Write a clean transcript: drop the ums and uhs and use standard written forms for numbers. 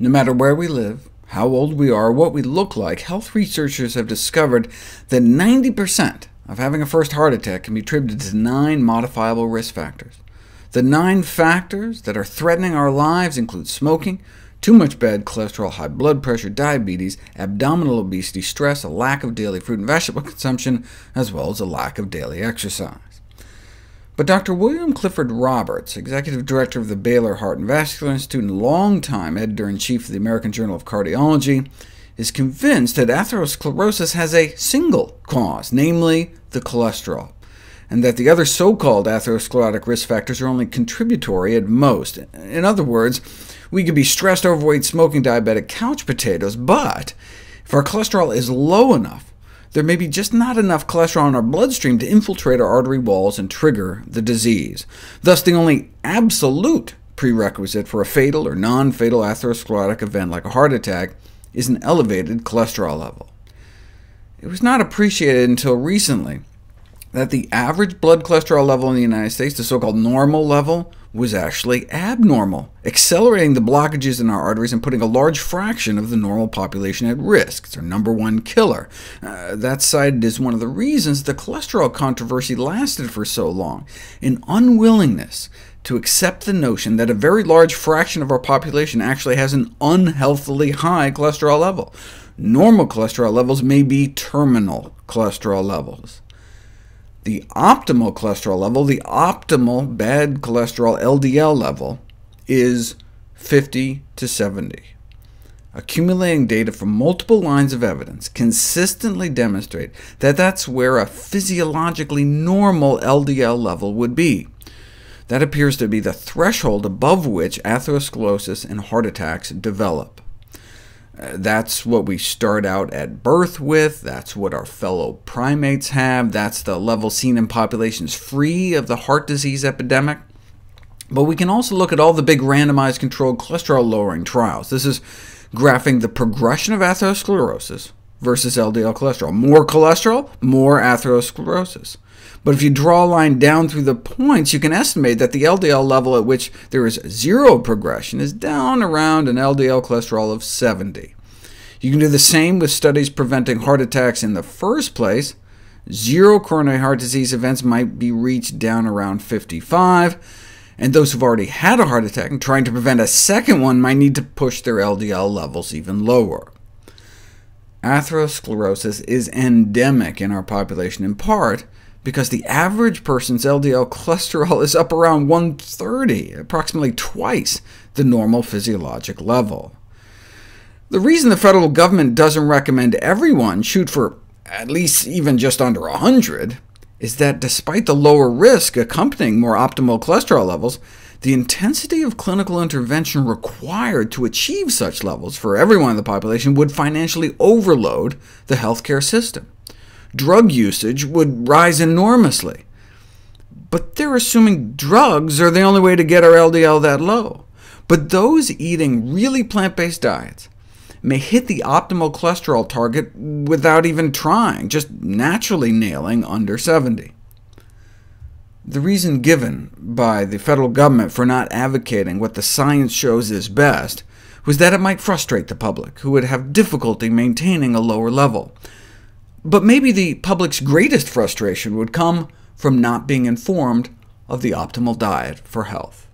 No matter where we live, how old we are, what we look like, health researchers have discovered that 90% of having a first heart attack can be attributed to 9 modifiable risk factors. The 9 factors that are threatening our lives include smoking, too much bad cholesterol, high blood pressure, diabetes, abdominal obesity, stress, a lack of daily fruit and vegetable consumption, as well as a lack of daily exercise. But Dr. William Clifford Roberts, executive director of the Baylor Heart and Vascular Institute and longtime editor-in-chief of the American Journal of Cardiology, is convinced that atherosclerosis has a single cause, namely the cholesterol, and that the other so-called atherosclerotic risk factors are only contributory at most. In other words, we could be stressed, overweight, smoking, diabetic couch potatoes, but if our cholesterol is low enough, there may be just not enough cholesterol in our bloodstream to infiltrate our artery walls and trigger the disease. Thus, the only absolute prerequisite for a fatal or non-fatal atherosclerotic event like a heart attack is an elevated cholesterol level. It was not appreciated until recently that the average blood cholesterol level in the United States, the so-called normal level, was actually abnormal, accelerating the blockages in our arteries and putting a large fraction of the normal population at risk. It's our #1 killer. That's cited as one of the reasons the cholesterol controversy lasted for so long, an unwillingness to accept the notion that a very large fraction of our population actually has an unhealthily high cholesterol level. Normal cholesterol levels may be terminal cholesterol levels. The optimal cholesterol level, the optimal bad cholesterol LDL level, is 50 to 70. Accumulating data from multiple lines of evidence consistently demonstrate that that's where a physiologically normal LDL level would be. That appears to be the threshold above which atherosclerosis and heart attacks develop. That's what we start out at birth with, that's what our fellow primates have, that's the level seen in populations free of the heart disease epidemic. But we can also look at all the big randomized controlled cholesterol-lowering trials. This is graphing the progression of atherosclerosis versus LDL cholesterol. More cholesterol, more atherosclerosis. But if you draw a line down through the points, you can estimate that the LDL level at which there is 0 progression is down around an LDL cholesterol of 70. You can do the same with studies preventing heart attacks in the first place. 0 coronary heart disease events might be reached down around 55, and those who've already had a heart attack and trying to prevent a second one might need to push their LDL levels even lower. Atherosclerosis is endemic in our population, in part because the average person's LDL cholesterol is up around 130, approximately twice the normal physiologic level. The reason the federal government doesn't recommend everyone shoot for at least even just under 100 is that despite the lower risk accompanying more optimal cholesterol levels, the intensity of clinical intervention required to achieve such levels for everyone in the population would financially overload the healthcare system. Drug usage would rise enormously. But they're assuming drugs are the only way to get our LDL that low. But those eating really plant-based diets may hit the optimal cholesterol target without even trying, just naturally nailing under 70. The reason given by the federal government for not advocating what the science shows is best was that it might frustrate the public, who would have difficulty maintaining a lower level. But maybe the public's greatest frustration would come from not being informed of the optimal diet for health.